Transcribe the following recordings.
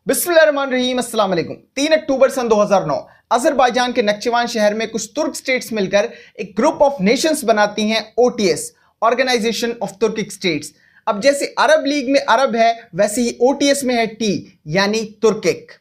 बिस्मिल्लाहिर्रहमानिर्रहीम अस्सलाम वालेकुम। 3 अक्टूबर सन 2009 अजरबैजान के नक्चवान शहर में कुछ तुर्क स्टेट्स मिलकर एक ग्रुप ऑफ नेशंस बनाती हैं OTS, organisation of Turkic states. अब जैसे अरब लीग में अरब है वैसे ही OTS में है T यानी तुर्किक।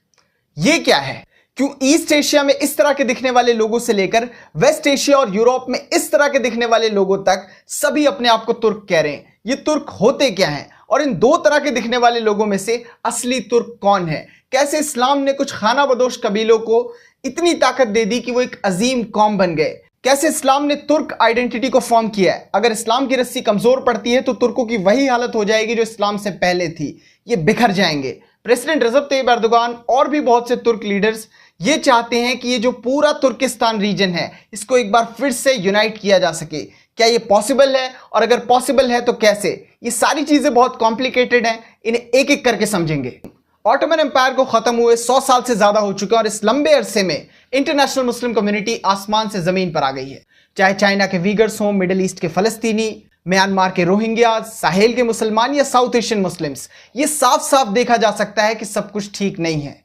ये क्या है? क्यों ईस्ट एशिया में इस तरह के दिखने वाले लोगों से लेकर वेस्ट एशिया और यूरोप में इस तरह के दिखने वाले लोगों तक सभी अपने आप को तुर्क कह रहे हैं। ये तुर्क होते क्या हैं और इन दो तरह के दिखने वाले लोगों में से असली तुर्क कौन है? कैसे इस्लाम ने कुछ खाना बदोश कबीलों को इतनी ताकत दे दी कि वो एक अजीम कौम बन गए? कैसे इस्लाम ने तुर्क आइडेंटिटी को फॉर्म किया है? अगर इस्लाम की रस्सी कमजोर पड़ती है तो तुर्कों की वही हालत हो जाएगी जो इस्लाम से पहले थी, ये बिखर जाएंगे। प्रेसिडेंट रजब तैयब एर्दोगान और भी बहुत से तुर्क लीडर्स ये चाहते हैं कि ये जो पूरा तुर्किस्तान रीजन है इसको एक बार फिर से यूनाइट किया जा सके। क्या ये पॉसिबल है और अगर पॉसिबल है तो कैसे? ये सारी चीजें बहुत कॉम्प्लिकेटेड हैं, इन्हें एक एक करके समझेंगे। ऑटोमन एम्पायर को खत्म हुए 100 साल से ज्यादा हो चुके हैं और इस लंबे अरसे में इंटरनेशनल मुस्लिम कम्युनिटी आसमान से जमीन पर आ गई है। चाहे चाइना के वीगर्स हों, मिडिल ईस्ट के फलस्तीनी, म्यांमार के रोहिंग्या, साहेल के मुसलमान या साउथ एशियन मुस्लिम्स, ये साफ साफ देखा जा सकता है कि सब कुछ ठीक नहीं है।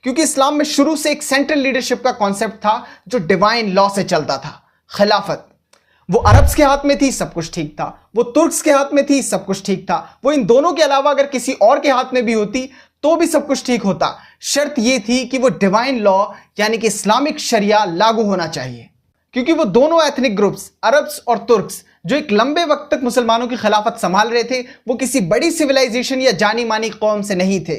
क्योंकि इस्लाम में शुरू से एक सेंट्रल लीडरशिप का कॉन्सेप्ट था जो डिवाइन लॉ से चलता था, खिलाफत। वो अरब्स के हाथ में थी, सब कुछ ठीक था। वो तुर्क्स के हाथ में थी, सब कुछ ठीक था। वो इन दोनों के अलावा अगर किसी और के हाथ में भी होती तो भी सब कुछ ठीक होता। शर्त ये थी कि वो डिवाइन लॉ यानी कि इस्लामिक शरिया लागू होना चाहिए। क्योंकि वो दोनों एथनिक ग्रुप्स अरब्स और तुर्क्स जो एक लंबे वक्त तक मुसलमानों की खिलाफत संभाल रहे थे, वो किसी बड़ी सिविलाइजेशन या जानी मानी कौम से नहीं थे,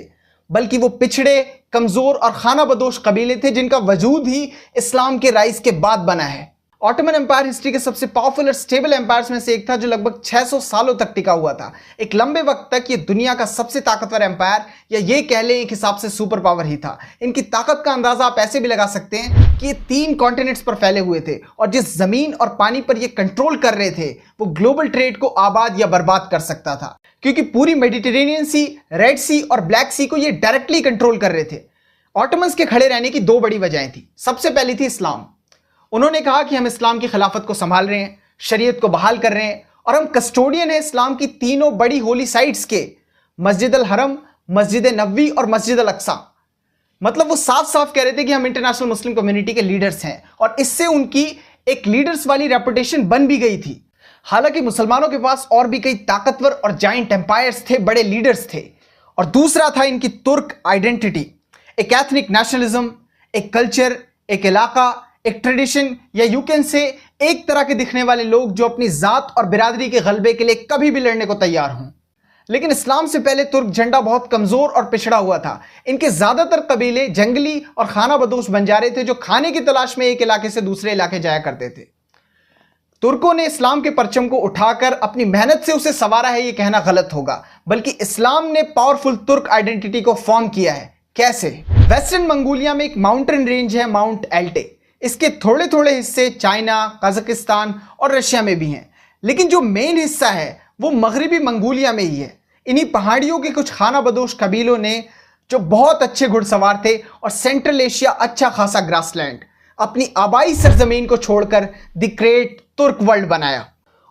बल्कि वो पिछड़े, कमजोर और खाना बदोश कबीले थे जिनका वजूद ही इस्लाम के राइज के बाद बना है। ऑटोमन एम्पायर हिस्ट्री के सबसे पावरफुल और स्टेबल एम्पायर्स में से एक था जो लगभग 600 सालों तक टिका हुआ था। एक लंबे वक्त तक ये दुनिया का सबसे ताकतवर एम्पायर या ये कह लें एक हिसाब से सुपर पावर ही था। इनकी ताकत का अंदाजा आप ऐसे भी लगा सकते हैं कि ये 3 कॉन्टिनेंट्स पर फैले हुए थे और जिस जमीन और पानी पर ये कंट्रोल कर रहे थे वो ग्लोबल ट्रेड को आबाद या बर्बाद कर सकता था। क्योंकि पूरी मेडिटेरेनियन सी, रेड सी और ब्लैक सी को ये डायरेक्टली कंट्रोल कर रहे थे। ऑटोमन्स के खड़े रहने की 2 बड़ी वजहें थी। सबसे पहली थी इस्लाम। उन्होंने कहा कि हम इस्लाम की खिलाफत को संभाल रहे हैं, शरीयत को बहाल कर रहे हैं और हम कस्टोडियन हैं इस्लाम की 3 बड़ी होली साइट्स के, मस्जिद अल हरम, मस्जिद नबवी और मस्जिद अल अक्सा। मतलब वो साफ साफ कह रहे थे कि हम इंटरनेशनल मुस्लिम कम्युनिटी के लीडर्स हैं और इससे उनकी एक लीडर्स वाली रेपुटेशन बन भी गई थी। हालांकि मुसलमानों के पास और भी कई ताकतवर और जाइंट एम्पायर्स थे, बड़े लीडर्स थे। और दूसरा था इनकी तुर्क आइडेंटिटी, एक एथनिक नेशनलिज्म, एक कल्चर, एक इलाका, एक ट्रेडिशन या यू कैन से एक तरह के दिखने वाले लोग जो अपनी जात और बिरादरी के गलबे के लिए कभी भी लड़ने को तैयार हों। लेकिन इस्लाम से पहले तुर्क झंडा बहुत कमजोर और पिछड़ा हुआ था। इनके ज्यादातर कबीले जंगली और खाना बदोश बन जा रहे थे जो खाने की तलाश में एक इलाके से दूसरे इलाके जाया करते थे। तुर्कों ने इस्लाम के परचम को उठाकर अपनी मेहनत से उसे संवारा है ये कहना गलत होगा, बल्कि इस्लाम ने पावरफुल तुर्क आइडेंटिटी को फॉर्म किया है। कैसे? वेस्टर्न मंगोलिया में एक माउंटेन रेंज है माउंट एल्टे। इसके थोड़े थोड़े हिस्से चाइना, कजाकिस्तान और रशिया में भी हैं, लेकिन जो मेन हिस्सा है वो मगरबी मंगोलिया में ही है। इन्हीं पहाड़ियों के कुछ खाना बदोश कबीलों ने जो बहुत अच्छे घुड़सवार थे और सेंट्रल एशिया अच्छा खासा ग्रासलैंड, अपनी आबाई सरजमीन को छोड़कर द ग्रेट तुर्क वर्ल्ड बनाया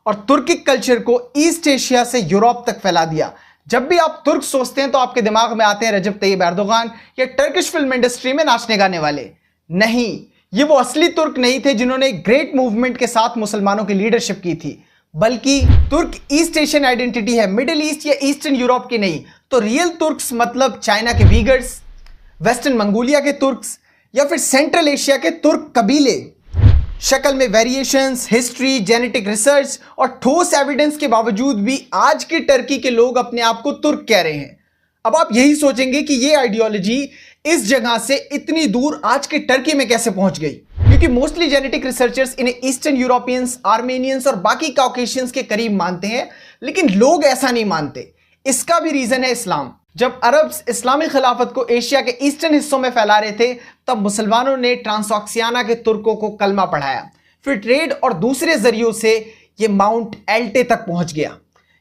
और तुर्किक कल्चर को ईस्ट एशिया से यूरोप तक फैला दिया। जब भी आप तुर्क सोचते हैं तो आपके दिमाग में आते हैं रजब तैयब एर्दोगान या टर्किश फिल्म इंडस्ट्री में नाचने गाने वाले। नहीं, ये वो असली तुर्क नहीं थे जिन्होंने एक ग्रेट मूवमेंट के साथ मुसलमानों की लीडरशिप की थी, बल्कि तुर्क ईस्ट एशियन आइडेंटिटी है, मिडिल ईस्ट या ईस्टर्न यूरोप की नहीं। तो रियल तुर्क्स मतलब चाइना के वीगर्स, वेस्टर्न मंगोलिया के तुर्क्स या फिर सेंट्रल एशिया के तुर्क कबीले। शक्ल में वेरिएशंस, हिस्ट्री, जेनेटिक रिसर्च और ठोस एविडेंस के बावजूद भी आज के टर्की के लोग अपने आप को तुर्क कह रहे हैं। अब आप यही सोचेंगे कि ये आइडियोलॉजी इस जगह से इतनी दूर आज के टर्की में कैसे पहुंच गई? क्योंकि मोस्टली जेनेटिक रिसर्चर्स इन्हें ईस्टर्न यूरोपियंस, आर्मेनियंस और बाकी कॉकेशियंस के करीब मानते हैं, लेकिन लोग ऐसा नहीं मानते। इसका भी रीजन है इस्लाम। जब अरब्स इस्लामी खिलाफत को एशिया के ईस्टर्न हिस्सों में फैला रहे थे तब मुसलमानों ने ट्रांसऑक्सियाना के तुर्कों को कलमा पढ़ाया। फिर ट्रेड और दूसरे जरियों से ये माउंट एल्टे तक पहुंच गया।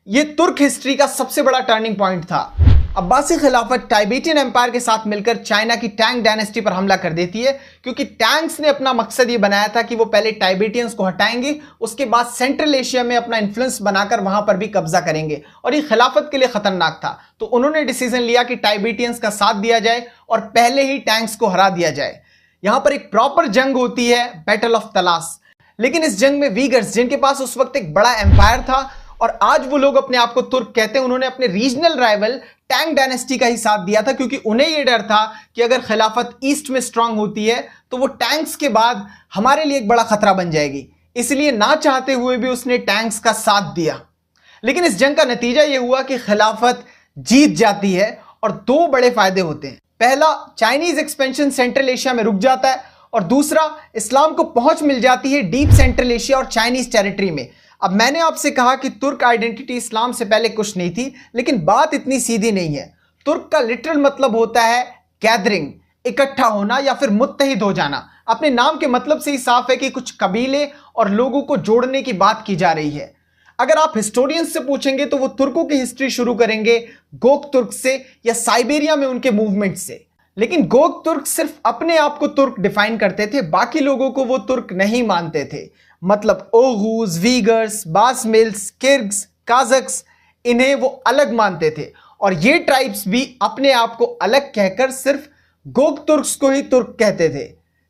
ये तुर्क हिस्ट्री का सबसे बड़ा टर्निंग पॉइंट था। अब्बासी खिलाफत टाइबेटियन एम्पायर के साथ मिलकर चाइना की टैंग डायनेस्टी पर हमला कर देती है, क्योंकि टैंग्स ने अपना मकसद ये बनाया था कि वो पहले टाइबेटियंस को हटाएंगे, उसके बाद सेंट्रल एशिया में अपना इन्फ्लुएंस बनाकर वहां पर भी कब्जा करेंगे, और ये खिलाफत के लिए खतरनाक था। तो उन्होंने डिसीजन लिया कि टाइबेटियंस का साथ दिया जाए और पहले ही टैंग्स को हरा दिया जाए। यहां पर एक प्रॉपर जंग होती है, बैटल ऑफ तलास। लेकिन इस जंग में वीगर्स, जिनके पास उस वक्त एक बड़ा एम्पायर था और आज वो लोग अपने आप को तुर्क कहते हैं, उन्होंने अपने रीजनल राइवल टैंग डायनेस्टी का ही साथ दिया था, क्योंकि उन्हें यह डर था कि अगर खिलाफत ईस्ट में स्ट्रांग होती है तो वो टैंक्स के बाद हमारे लिए एक बड़ा खतरा बन जाएगी। इसलिए ना चाहते हुए भी उसने टैंक्स का साथ दिया। लेकिन इस जंग का नतीजा यह हुआ कि खिलाफत जीत जाती है और दो बड़े फायदे होते हैं। पहला, चाइनीज एक्सपेंशन सेंट्रल एशिया में रुक जाता है, और दूसरा, इस्लाम को पहुंच मिल जाती है डीप सेंट्रल एशिया और चाइनीज टेरिटरी में। अब मैंने आपसे कहा कि तुर्क आइडेंटिटी इस्लाम से पहले कुछ नहीं थी, लेकिन बात इतनी सीधी नहीं है। तुर्क का लिटरल मतलब होता है गैदरिंग, इकट्ठा होना या फिर मुत्तहिद हो जाना। अपने नाम के मतलब से ही साफ है कि कुछ कबीले और लोगों को जोड़ने की बात की जा रही है। अगर आप हिस्टोरियंस से पूछेंगे तो वो तुर्कों की हिस्ट्री शुरू करेंगे गोक तुर्क से या साइबेरिया में उनके मूवमेंट से। लेकिन गोक तुर्क सिर्फ अपने आप को तुर्क डिफाइन करते थे, बाकी लोगों को वो तुर्क नहीं मानते थे। मतलब ओगूज, वीगर्स, बासमिल्स, किर्ग्स, काजक्स, इन्हें वो अलग मानते थे, और ये ट्राइब्स भी अपने आप को अलग कहकर सिर्फ गोक तुर्क्स को ही तुर्क कहते थे।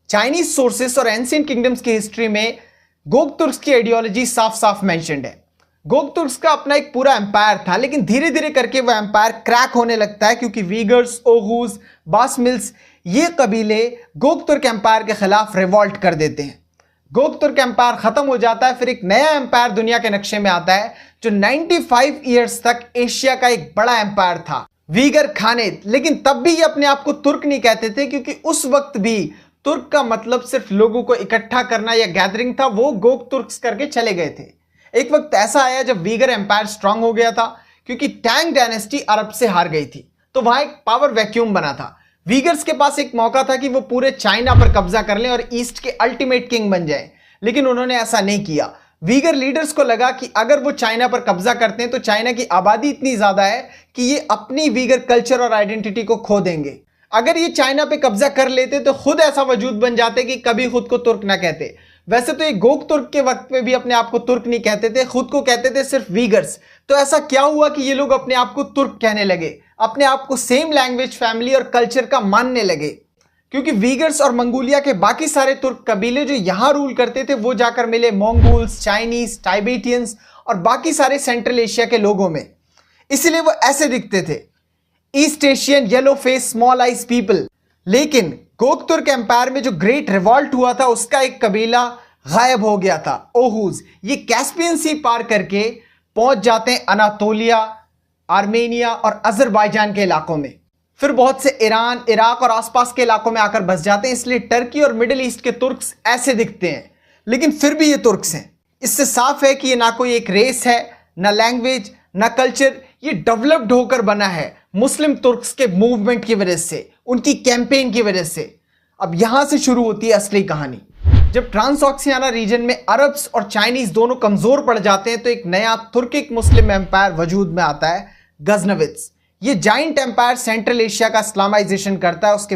चाइनीज सोर्सेस और एंशिएंट किंगडम्स की हिस्ट्री में गोक तुर्क्स की आइडियोलॉजी साफ साफ मेंशन्ड है। गोक तुर्क्स का अपना एक पूरा एम्पायर था, लेकिन धीरे धीरे करके वह एम्पायर क्रैक होने लगता है, क्योंकि वीगर्स, ओगूज, बासमिल्स, ये कबीले गोक तुर्क एम्पायर के खिलाफ रिवॉल्ट कर देते हैं। गोक तुर्क एम्पायर खत्म हो जाता है, फिर एक नया एम्पायर दुनिया के नक्शे में आता है, जो 95 ईयर्स तक एशिया का एक बड़ा एम्पायर था, वीगर खानेत। लेकिन तब भी ये अपने आप को तुर्क नहीं कहते थे, क्योंकि उस वक्त भी तुर्क का मतलब सिर्फ लोगों को इकट्ठा करना या गैदरिंग था। वो गोक तुर्क्स करके चले गए थे। एक वक्त ऐसा आया जब वीगर एम्पायर स्ट्रांग हो गया था, क्योंकि टैंग डायनेस्टी अरब से हार गई थी, तो वहां एक पावर वैक्यूम बना था। वीगर्स के पास एक मौका था कि वो पूरे चाइना पर कब्जा कर लें और ईस्ट के अल्टीमेट किंग बन जाएं, लेकिन उन्होंने ऐसा नहीं किया। वीगर लीडर्स को लगा कि अगर वो चाइना पर कब्जा करते हैं तो चाइना की आबादी इतनी ज्यादा है कि ये अपनी वीगर कल्चर और आइडेंटिटी को खो देंगे। अगर ये चाइना पे कब्जा कर लेते तो खुद ऐसा वजूद बन जाते कि कभी खुद को तुर्क ना कहते। वैसे तो ये गोक तुर्क के वक्त में भी अपने आप को तुर्क नहीं कहते थे, खुद को कहते थे सिर्फ वीगर्स। तो ऐसा क्या हुआ कि ये लोग अपने आप को तुर्क कहने लगे, अपने आप को सेम लैंग्वेज, फैमिली और कल्चर का मानने लगे? क्योंकि वीगर्स और मंगोलिया के बाकी सारे तुर्क कबीले जो यहां रूल करते थे वो जाकर मिले मंगोल्स, चाइनीज, टाइबेटियंस और बाकी सारे सेंट्रल एशिया के लोगों में। इसलिए वो ऐसे दिखते थे, east Asian, yellow face, small eyes people. लेकिन गोक तुर्क एम्पायर में जो ग्रेट रिवॉल्ट हुआ था उसका एक कबीला गायब हो गया था, ओहूज। ये कैस्पियन सी पार करके पहुंच जाते हैं अनातोलिया, आर्मेनिया और अजरबैजान के इलाकों में। फिर बहुत से ईरान, इराक और आसपास के इलाकों में आकर बस जाते हैं। इसलिए टर्की और मिडिल ईस्ट के तुर्क्स ऐसे दिखते हैं, लेकिन फिर भी ये तुर्क्स हैं। इससे साफ है कि ये ना कोई एक रेस है, ना लैंग्वेज, ना कल्चर। ये डेवलप्ड होकर बना है मुस्लिम तुर्क्स के मूवमेंट की वजह से, उनकी कैंपेन की वजह से। अब यहां से शुरू होती है असली कहानी। जब ट्रांसऑक्सियाना रीजन में अरब्स और चाइनीज दोनों कमजोर पड़ जाते हैं तो एक नया तुर्किक मुस्लिम एम्पायर वजूद में आता है, गजनविद्स। ये जाइंट एम्पायर सेंट्रल एशिया का इस्लामाइजेशन करता है। उसके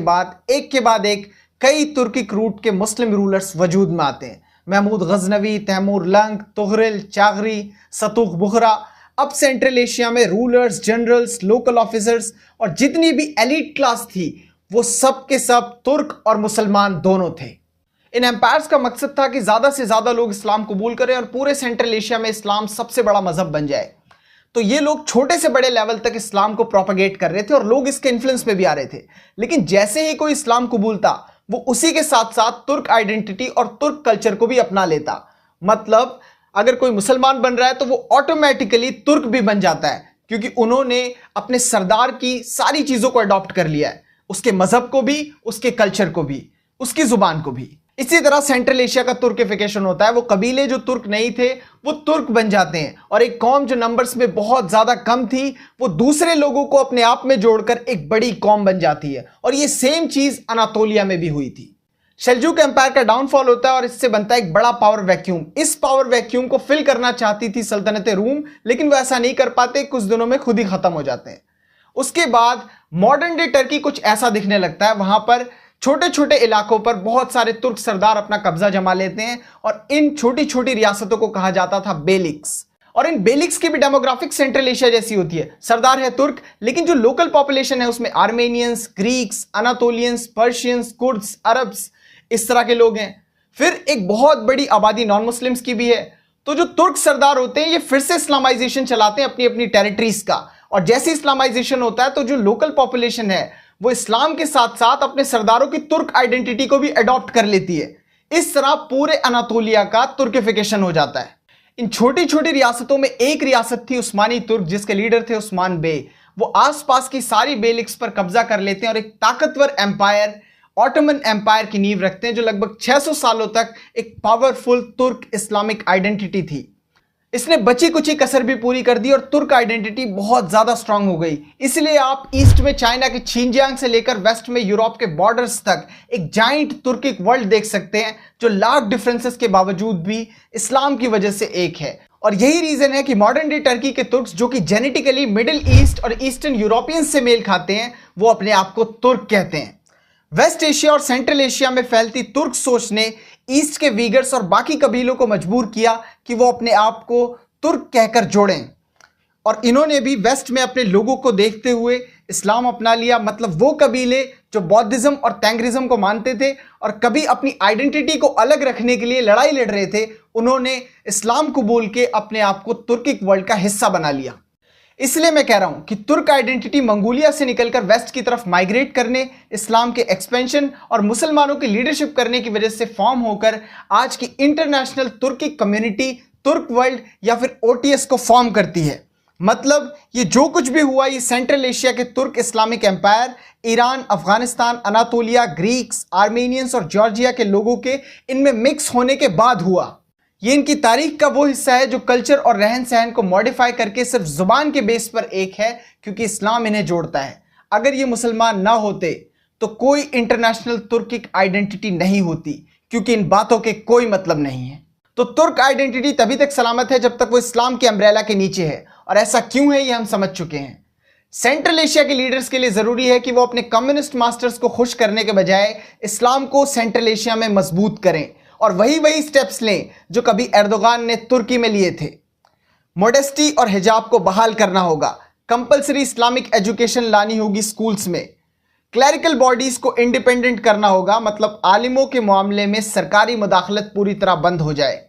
बाद एक कई तुर्किक रूट के मुस्लिम रूलर्स वजूद में आते हैं, महमूद गजनवी, तैमूर लंग, तुगरिल, चागरी, सतुक बुखरा। अब सेंट्रल एशिया में रूलर्स, जनरल्स, लोकल ऑफिसर्स और जितनी भी एलीट क्लास थी वो सब के सब तुर्क और मुसलमान दोनों थे। इन एम्पायर्स का मकसद था कि ज्यादा से ज्यादा लोग इस्लाम कबूल करें और पूरे सेंट्रल एशिया में इस्लाम सबसे बड़ा मजहब बन जाए। तो ये लोग छोटे से बड़े लेवल तक इस्लाम को प्रोपेगेट कर रहे थे और लोग इसके इन्फ्लुएंस में भी आ रहे थे। लेकिन जैसे ही कोई इस्लाम कबूलता वो उसी के साथ साथ तुर्क आइडेंटिटी और तुर्क कल्चर को भी अपना लेता। मतलब अगर कोई मुसलमान बन रहा है तो वो ऑटोमेटिकली तुर्क भी बन जाता है, क्योंकि उन्होंने अपने सरदार की सारी चीजों को अडॉप्ट कर लिया है, उसके मजहब को भी, उसके कल्चर को भी, उसकी जुबान को भी। इसी तरह सेंट्रल एशिया का तुर्किफिकेशन होता है। वो कबीले जो तुर्क नहीं थे वो तुर्क बन जाते हैं, और एक कौम जो नंबर्स में बहुत ज्यादा कम थी वो दूसरे लोगों को अपने आप में जोड़कर एक बड़ी कौम बन जाती है। और ये सेम चीज अनातोलिया में भी हुई थी। सेल्जुक एम्पायर का डाउनफॉल होता है और इससे बनता है एक बड़ा पावर वैक्यूम। इस पावर वैक्यूम को फिल करना चाहती थी सल्तनत रूम, लेकिन वो ऐसा नहीं कर पाते, कुछ दिनों में खुद ही खत्म हो जाते हैं। उसके बाद मॉडर्न डे टर्की कुछ ऐसा दिखने लगता है। वहां पर छोटे छोटे इलाकों पर बहुत सारे तुर्क सरदार अपना कब्जा जमा लेते हैं और इन छोटी छोटी रियासतों को कहा जाता था बेलिक्स। और इन बेलिक्स की भी डेमोग्राफिक सेंट्रल एशिया जैसी होती है। सरदार है तुर्क, लेकिन जो लोकल पॉपुलेशन है उसमें Armenians, Greeks, Anatolians, Persians, Kurds, Arabs, इस तरह के लोग हैं। फिर एक बहुत बड़ी आबादी नॉन मुस्लिम्स की भी है। तो जो तुर्क सरदार होते हैं ये फिर से इस्लामाइजेशन चलाते हैं अपनी अपनी टेरिटरीज का, और जैसे इस्लामाइजेशन होता है तो जो लोकल पॉपुलेशन है वो इस्लाम के साथ साथ अपने सरदारों की तुर्क आइडेंटिटी को भी अडॉप्ट कर लेती है। इस तरह पूरे अनातोलिया का तुर्किफिकेशन हो जाता है। इन छोटी छोटी रियासतों में एक रियासत थी उस्मानी तुर्क, जिसके लीडर थे उस्मान बे। वो आसपास की सारी बेलिक्स पर कब्जा कर लेते हैं और एक ताकतवर एम्पायर, ऑटोमन एम्पायर की नींव रखते हैं, जो लगभग 600 सालों तक एक पावरफुल तुर्क इस्लामिक आइडेंटिटी थी। इसने बची कुची कसर भी पूरी कर दी और तुर्क आइडेंटिटी बहुत ज्यादा स्ट्रांग हो गई। इसलिए आप ईस्ट में चाइना के छिंजियांग से लेकर वेस्ट में यूरोप के बॉर्डर्स तक एक जाइंट तुर्किक वर्ल्ड देख सकते हैं, जो लाख डिफरेंसेस के बावजूद भी इस्लाम की वजह से एक है। और यही रीजन है कि मॉडर्न डे टर्की के तुर्क्स, जो कि जेनेटिकली मिडिल ईस्ट और ईस्टर्न यूरोपियंस से मेल खाते हैं, वो अपने आप को तुर्क कहते हैं। वेस्ट एशिया और सेंट्रल एशिया में फैलती तुर्क सोच ने ईस्ट के वीगर्स और बाकी कबीलों को मजबूर किया कि वो अपने आप को तुर्क कहकर जोड़ें, और इन्होंने भी वेस्ट में अपने लोगों को देखते हुए इस्लाम अपना लिया। मतलब वो कबीले जो बौद्धिज्म और तैंग्रिज्म को मानते थे और कभी अपनी आइडेंटिटी को अलग रखने के लिए लड़ाई लड़ रहे थे, उन्होंने इस्लाम कबूल के अपने आप को तुर्किक वर्ल्ड का हिस्सा बना लिया। इसलिए मैं कह रहा हूं कि तुर्क आइडेंटिटी मंगोलिया से निकलकर वेस्ट की तरफ माइग्रेट करने, इस्लाम के एक्सपेंशन और मुसलमानों की लीडरशिप करने की वजह से फॉर्म होकर आज की इंटरनेशनल तुर्की कम्युनिटी, तुर्क वर्ल्ड या फिर ओटीएस को फॉर्म करती है। मतलब ये जो कुछ भी हुआ ये सेंट्रल एशिया के Turk Islamic empire, Iran, Afghanistan, Anatolia, Greeks, Armenians और जॉर्जिया के लोगों के इनमें मिक्स होने के बाद हुआ। ये इनकी तारीख का वो हिस्सा है जो कल्चर और रहन सहन को मॉडिफाई करके सिर्फ जुबान के बेस पर एक है, क्योंकि इस्लाम इन्हें जोड़ता है। अगर ये मुसलमान ना होते तो कोई इंटरनेशनल तुर्किक आइडेंटिटी नहीं होती, क्योंकि इन बातों के कोई मतलब नहीं है। तो तुर्क आइडेंटिटी तभी तक सलामत है जब तक वो इस्लाम के अम्ब्रेला के नीचे है, और ऐसा क्यों है ये हम समझ चुके हैं। सेंट्रल एशिया के लीडर्स के लिए जरूरी है कि वो अपने कम्युनिस्ट मास्टर्स को खुश करने के बजाय इस्लाम को सेंट्रल एशिया में मजबूत करें, और वही स्टेप्स लें जो कभी एर्दोगान ने तुर्की में लिए थे। मोडेस्टी और हिजाब को बहाल करना होगा, कंपलसरी इस्लामिक एजुकेशन लानी होगी स्कूल्स में, क्लरिकल बॉडीज को इंडिपेंडेंट करना होगा, मतलब आलिमों के मामले में सरकारी मुदाखलत पूरी तरह बंद हो जाए।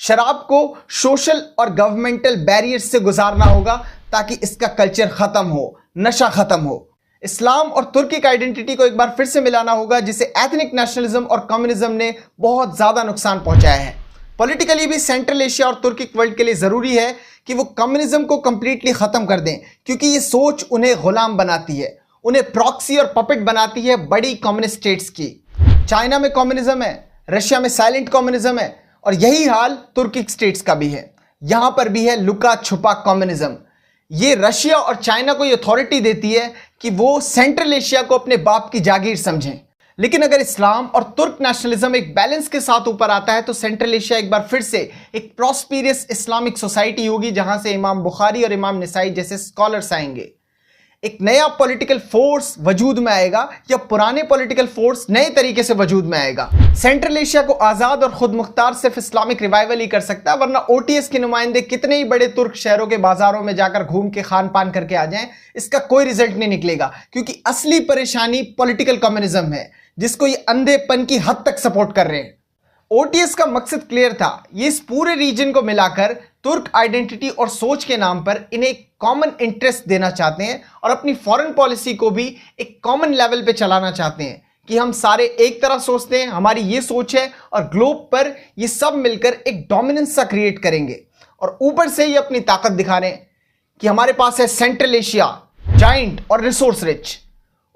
शराब को सोशल और गवर्नमेंटल बैरियर्स से गुजारना होगा ताकि इसका कल्चर खत्म हो, नशा खत्म हो। इस्लाम और तुर्किक आइडेंटिटी को एक बार फिर से मिलाना होगा, जिसे एथनिक नेशनलिज्म और कम्युनिज्म ने बहुत ज्यादा नुकसान पहुंचाया है। पॉलिटिकली भी सेंट्रल एशिया और तुर्किक वर्ल्ड के लिए जरूरी है कि वो कम्युनिज्म को कंप्लीटली खत्म कर दें, क्योंकि ये सोच उन्हें गुलाम बनाती है, उन्हें प्रॉक्सी और पपेट बनाती है बड़ी कम्युनिस्ट स्टेट्स की। चाइना में कम्युनिज्म है, रशिया में साइलेंट कम्युनिज्म है, और यही हाल तुर्किक स्टेट्स का भी है। यहां पर भी है लुका छुपा कम्युनिज्म। ये रशिया और चाइना को ये अथॉरिटी देती है कि वो सेंट्रल एशिया को अपने बाप की जागीर समझें। लेकिन अगर इस्लाम और तुर्क नेशनलिज्म एक बैलेंस के साथ ऊपर आता है तो सेंट्रल एशिया एक बार फिर से एक प्रॉस्पेरियस इस्लामिक सोसाइटी होगी, जहां से इमाम बुखारी और इमाम निसाई जैसे स्कॉलर्स आएंगे। एक नया पॉलिटिकल फोर्स वजूद में आएगा, या पुराने पॉलिटिकल फोर्स नए तरीके से वजूद में आएगा। सेंट्रल एशिया को आजाद और खुद मुख्तार सिर्फ इस्लामिक रिवाइवल ही कर सकता है, वरना ओटीएस के नुमाइंदे कितने ही बड़े तुर्क शहरों के बाजारों में जाकर घूम के खान पान करके आ जाएं, इसका कोई रिजल्ट नहीं निकलेगा, क्योंकि असली परेशानी पॉलिटिकल कम्युनिज्म है, जिसको ये अंधेपन की हद तक सपोर्ट कर रहे हैं। ओटीएस का मकसद क्लियर था, ये इस पूरे रीजन को मिलाकर तुर्क आइडेंटिटी और सोच के नाम पर इन्हें एक कॉमन इंटरेस्ट देना चाहते हैं, और अपनी फॉरेन पॉलिसी को भी एक कॉमन लेवल पे चलाना चाहते हैं कि हम सारे एक तरह सोचते हैं, हमारी ये सोच है, और ग्लोब पर ये सब मिलकर एक डोमिनेंस सा क्रिएट करेंगे। और ऊपर से ये अपनी ताकत दिखा रहे हैं कि हमारे पास है सेंट्रल एशिया, जाइंट और रिसोर्स रिच।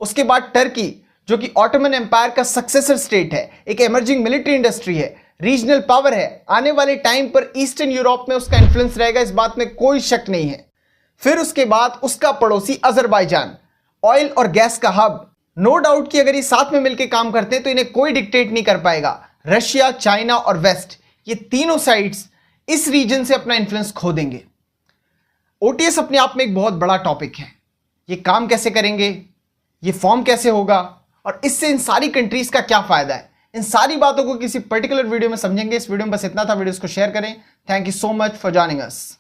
उसके बाद टर्की, जो कि ऑटोमन एम्पायर का सक्सेसर स्टेट है, एक एमर्जिंग मिलिट्री इंडस्ट्री है, रीजनल पावर है, आने वाले टाइम पर ईस्टर्न यूरोप में उसका इन्फ्लुएंस रहेगा, इस बात में कोई शक नहीं है। फिर उसके बाद उसका पड़ोसी अजरबैजान, ऑयल और गैस का हब। नो डाउट कि अगर ये साथ में मिलकर काम करते हैं तो इन्हें कोई डिक्टेट नहीं कर पाएगा। रशिया, चाइना और वेस्ट, ये तीनों साइड्स इस रीजन से अपना इन्फ्लुएंस खो देंगे। ओटीएस अपने आप में एक बहुत बड़ा टॉपिक है, ये काम कैसे करेंगे, ये फॉर्म कैसे होगा और इससे इन सारी कंट्रीज का क्या फायदा है, इन सारी बातों को किसी पर्टिकुलर वीडियो में समझेंगे। इस वीडियो में बस इतना था। वीडियोस को शेयर करें। Thank you so much for joining us.